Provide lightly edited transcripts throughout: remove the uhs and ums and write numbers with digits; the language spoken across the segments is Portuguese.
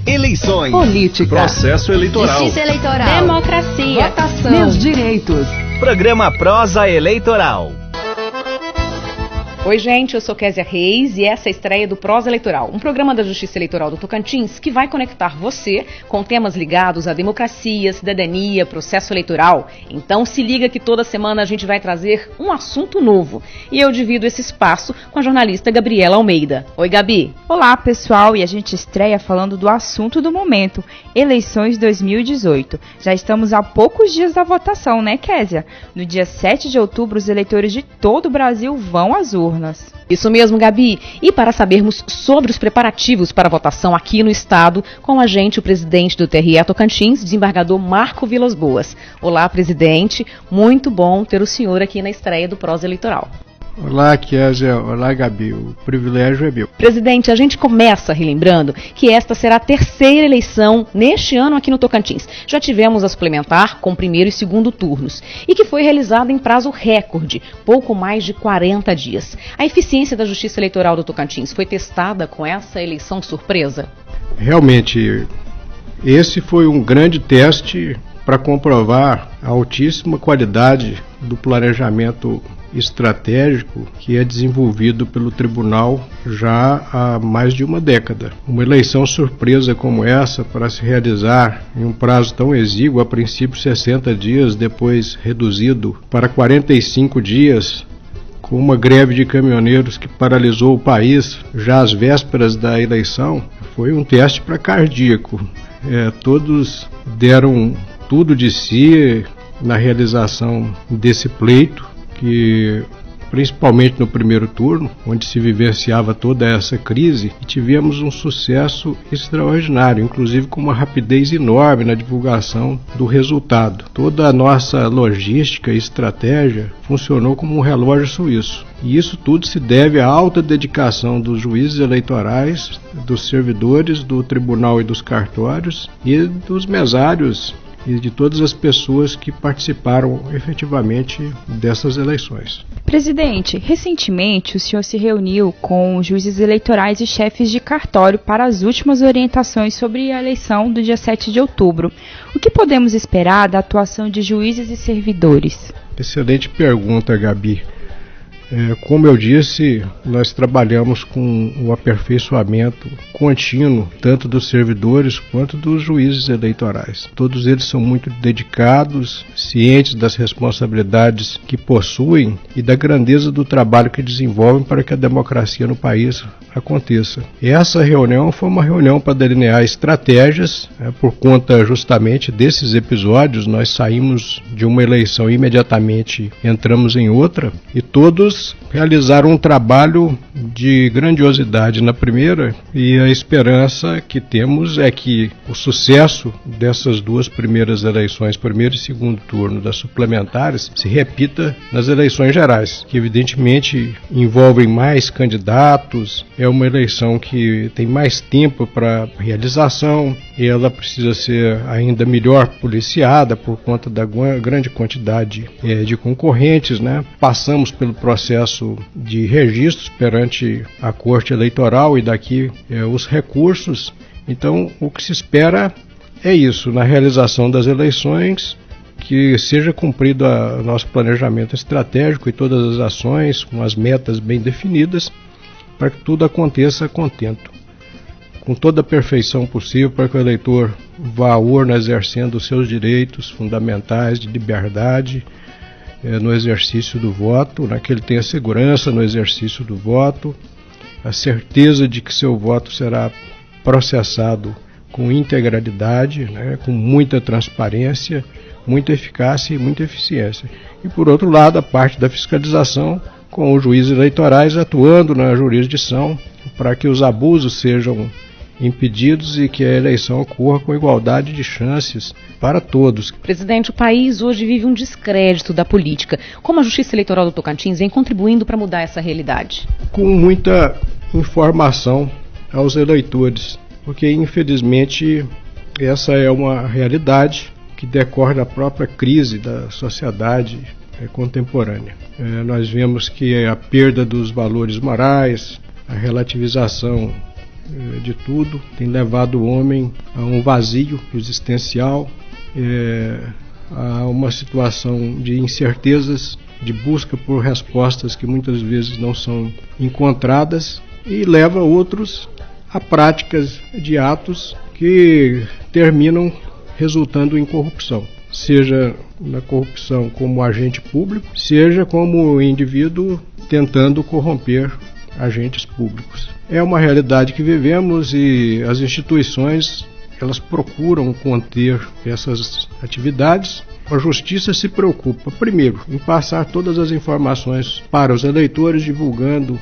Eleições, política, processo eleitoral, justiça eleitoral, democracia, votação, meus direitos. Programa Prosa Eleitoral. Oi, gente, eu sou Késia Reis e essa é a estreia do Prosa Eleitoral, um programa da Justiça Eleitoral do Tocantins que vai conectar você com temas ligados à democracia, cidadania, processo eleitoral. Então se liga que toda semana a gente vai trazer um assunto novo. E eu divido esse espaço com a jornalista Gabriela Almeida. Oi, Gabi. Olá, pessoal, e a gente estreia falando do assunto do momento, eleições 2018. Já estamos a poucos dias da votação, né, Késia? No dia 7 de outubro, os eleitores de todo o Brasil vão às urnas. Isso mesmo, Gabi. E para sabermos sobre os preparativos para a votação aqui no estado, com a gente o presidente do TRE Tocantins, desembargador Marco Vilas Boas. Olá, presidente. Muito bom ter o senhor aqui na estreia do Prosa Eleitoral. Olá, Késia. Olá, Gabi. O privilégio é meu. Presidente, a gente começa relembrando que esta será a terceira eleição neste ano aqui no Tocantins. Já tivemos a suplementar com primeiro e segundo turnos e que foi realizada em prazo recorde, pouco mais de 40 dias. A eficiência da Justiça Eleitoral do Tocantins foi testada com essa eleição surpresa? Realmente, esse foi um grande teste para comprovar a altíssima qualidade do planejamento estratégico que é desenvolvido pelo tribunal já há mais de uma década. Uma eleição surpresa como essa, para se realizar em um prazo tão exíguo, a princípio 60 dias, depois reduzido para 45 dias, com uma greve de caminhoneiros que paralisou o país já às vésperas da eleição, foi um teste para cardíaco. Todos deram tudo de si na realização desse pleito, que principalmente no primeiro turno, onde se vivenciava toda essa crise, tivemos um sucesso extraordinário, inclusive com uma rapidez enorme na divulgação do resultado. Toda a nossa logística e estratégia funcionou como um relógio suíço. E isso tudo se deve à alta dedicação dos juízes eleitorais, dos servidores do tribunal e dos cartórios e dos mesários e de todas as pessoas que participaram efetivamente dessas eleições. Presidente, recentemente o senhor se reuniu com juízes eleitorais e chefes de cartório para as últimas orientações sobre a eleição do dia 7 de outubro. O que podemos esperar da atuação de juízes e servidores? Excelente pergunta, Gabi. Como eu disse, nós trabalhamos com o aperfeiçoamento contínuo, tanto dos servidores quanto dos juízes eleitorais. Todos eles são muito dedicados, cientes das responsabilidades que possuem e da grandeza do trabalho que desenvolvem para que a democracia no país aconteça. Essa reunião foi uma reunião para delinear estratégias, por conta justamente desses episódios. Nós saímos de uma eleição e imediatamente entramos em outra, e todos realizaram um trabalho de grandiosidade na primeira, e a esperança que temos é que o sucesso dessas duas primeiras eleições, primeiro e segundo turno das suplementares, se repita nas eleições gerais, que evidentemente envolvem mais candidatos. É uma eleição que tem mais tempo para realização e ela precisa ser ainda melhor policiada por conta da grande quantidade de concorrentes, né? Passamos pelo processo de registros perante a Corte Eleitoral e daqui os recursos. Então, o que se espera é isso, na realização das eleições, que seja cumprido o nosso planejamento estratégico e todas as ações com as metas bem definidas, para que tudo aconteça a contento, com toda a perfeição possível, para que o eleitor vá à urna exercendo os seus direitos fundamentais de liberdade no exercício do voto, que ele tenha segurança no exercício do voto, a certeza de que seu voto será processado com integralidade, com muita transparência, muita eficácia e muita eficiência. E, por outro lado, a parte da fiscalização, com os juízes eleitorais atuando na jurisdição para que os abusos sejam impedidos e que a eleição ocorra com igualdade de chances para todos. Presidente, o país hoje vive um descrédito da política. Como a Justiça Eleitoral do Tocantins vem contribuindo para mudar essa realidade? Com muita informação aos eleitores, porque infelizmente essa é uma realidade que decorre da própria crise da sociedade contemporânea. Nós vemos que a perda dos valores morais, a relativização de tudo, tem levado o homem a um vazio existencial, a uma situação de incertezas, de busca por respostas que muitas vezes não são encontradas, e leva outros a práticas de atos que terminam resultando em corrupção, seja na corrupção como agente público, seja como indivíduo tentando corromper agentes públicos. É uma realidade que vivemos e as instituições, elas procuram conter essas atividades. A Justiça se preocupa, primeiro, em passar todas as informações para os eleitores, divulgando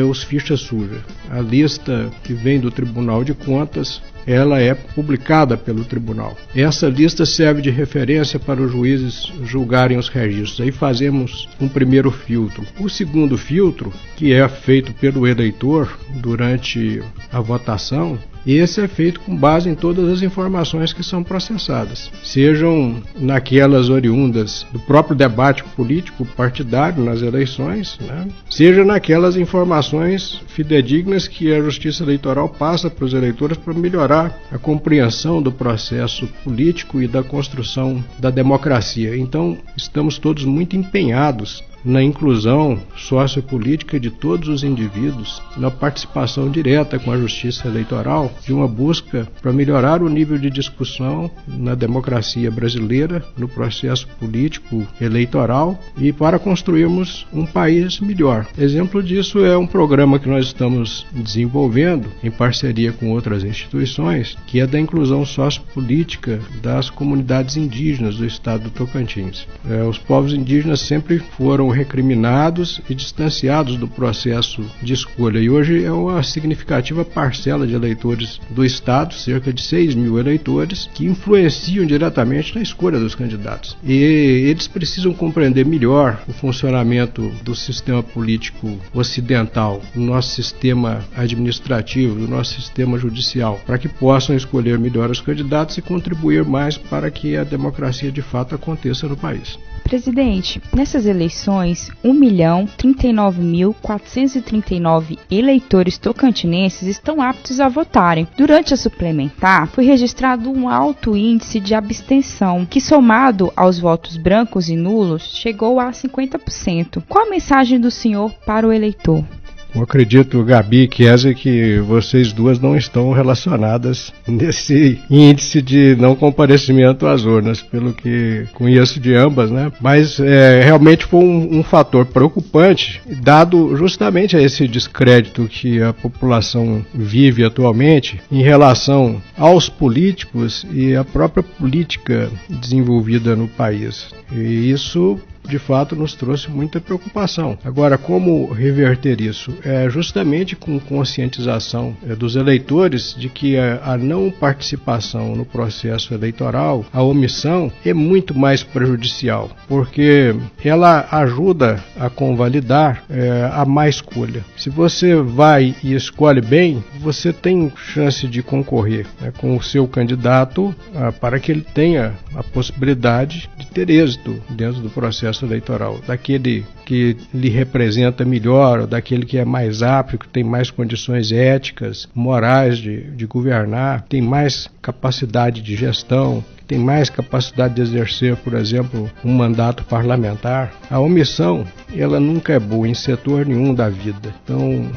os fichas sujas. A lista que vem do Tribunal de Contas, ela é publicada pelo tribunal. Essa lista serve de referência para os juízes julgarem os registros. Aí fazemos um primeiro filtro. O segundo filtro, que é feito pelo eleitor durante a votação, esse é feito com base em todas as informações que são processadas, sejam naquelas oriundas do próprio debate político partidário nas eleições, né? Seja naquelas informações fidedignas que a Justiça Eleitoral passa para os eleitores para melhorar a compreensão do processo político e da construção da democracia. Então, estamos todos muito empenhados na inclusão sociopolítica de todos os indivíduos, na participação direta com a Justiça Eleitoral, de uma busca para melhorar o nível de discussão na democracia brasileira, no processo político eleitoral e para construirmos um país melhor. Exemplo disso é um programa que nós estamos desenvolvendo em parceria com outras instituições, que é da inclusão sociopolítica das comunidades indígenas do estado do Tocantins. Os povos indígenas sempre foram recriminados e distanciados do processo de escolha, e hoje é uma significativa parcela de eleitores do estado, cerca de 6 mil eleitores, que influenciam diretamente na escolha dos candidatos. E eles precisam compreender melhor o funcionamento do sistema político ocidental, do nosso sistema administrativo, do nosso sistema judicial, para que possam escolher melhor os candidatos e contribuir mais para que a democracia de fato aconteça no país. Presidente, nessas eleições, 1.039.439 eleitores tocantinenses estão aptos a votarem. Durante a suplementar, foi registrado um alto índice de abstenção, que somado aos votos brancos e nulos, chegou a 50%. Qual a mensagem do senhor para o eleitor? Eu acredito, Gabi e Kézia, que vocês duas não estão relacionadas nesse índice de não comparecimento às urnas, pelo que conheço de ambas, né? Mas realmente foi um fator preocupante, dado justamente a esse descrédito que a população vive atualmente em relação aos políticos e à própria política desenvolvida no país. E isso, de fato, nos trouxe muita preocupação. Agora, como reverter isso? É justamente com conscientização dos eleitores de que a não participação no processo eleitoral, a omissão, é muito mais prejudicial, porque ela ajuda a convalidar a má escolha. Se você vai e escolhe bem, você tem chance de concorrer com o seu candidato para que ele tenha a possibilidade de ter êxito dentro do processo eleitoral, daquele que lhe representa melhor, daquele que é mais apto, que tem mais condições éticas, morais de governar, tem mais capacidade de gestão, tem mais capacidade de exercer, por exemplo, um mandato parlamentar. A omissão, ela nunca é boa em setor nenhum da vida. Então,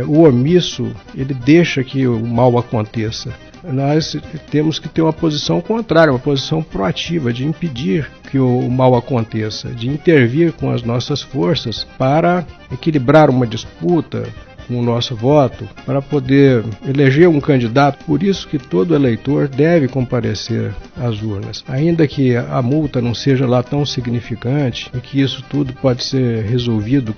o omisso, ele deixa que o mal aconteça. Nós temos que ter uma posição contrária, uma posição proativa, de impedir que o mal aconteça, de intervir com as nossas forças para equilibrar uma disputa com o nosso voto, para poder eleger um candidato. Por isso que todo eleitor deve comparecer às urnas. Ainda que a multa não seja lá tão significante e que isso tudo pode ser resolvido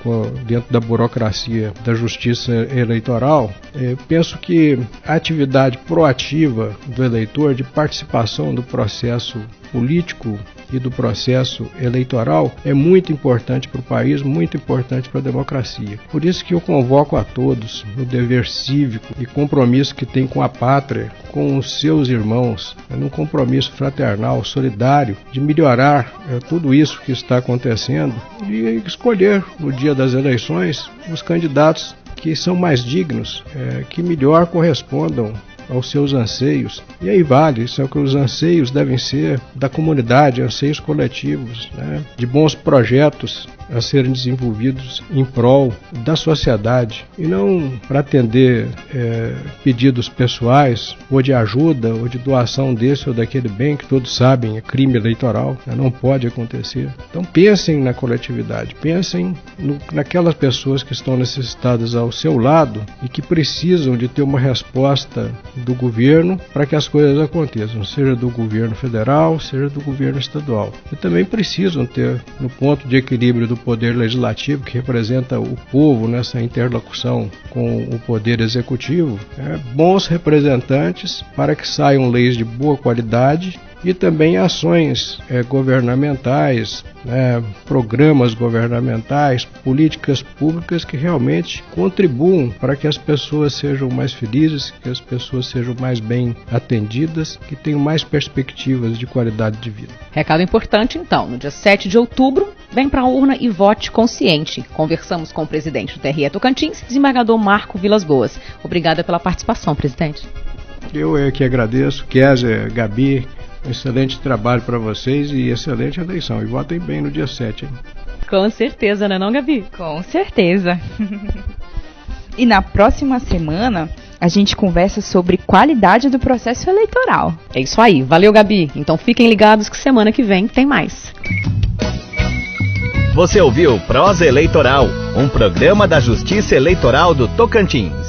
dentro da burocracia da Justiça Eleitoral, penso que a atividade proativa do eleitor, de participação do processo político e do processo eleitoral, é muito importante para o país, muito importante para a democracia. Por isso que eu convoco a todos no dever cívico e compromisso que tem com a pátria, com os seus irmãos, num compromisso fraternal, solidário, de melhorar tudo isso que está acontecendo e escolher no dia das eleições os candidatos que são mais dignos, que melhor correspondam aos seus anseios. E aí vale, são que os anseios devem ser da comunidade, anseios coletivos, né? De bons projetos a serem desenvolvidos em prol da sociedade e não para atender pedidos pessoais ou de ajuda ou de doação desse ou daquele bem que todos sabem é crime eleitoral, né? Não pode acontecer. Então pensem na coletividade, pensem naquelas pessoas que estão necessitadas ao seu lado e que precisam de ter uma resposta do governo para que as coisas aconteçam, seja do governo federal, seja do governo estadual. E também precisam ter, no ponto de equilíbrio do poder legislativo, que representa o povo nessa interlocução com o poder executivo, bons representantes para que saiam leis de boa qualidade e também ações governamentais, programas governamentais, políticas públicas que realmente contribuam para que as pessoas sejam mais felizes, que as pessoas sejam mais bem atendidas, que tenham mais perspectivas de qualidade de vida. Recado importante, então, no dia 7 de outubro, vem para a urna e vote consciente. Conversamos com o presidente do TRE Tocantins, desembargador Marco Vilas Boas. Obrigada pela participação, presidente. Eu é que agradeço, Kézia, Gabi, excelente trabalho para vocês e excelente eleição. E votem bem no dia 7. Hein? Com certeza, não é não, Gabi? Com certeza. E na próxima semana, a gente conversa sobre qualidade do processo eleitoral. É isso aí. Valeu, Gabi. Então fiquem ligados que semana que vem tem mais. Você ouviu Prosa Eleitoral, um programa da Justiça Eleitoral do Tocantins.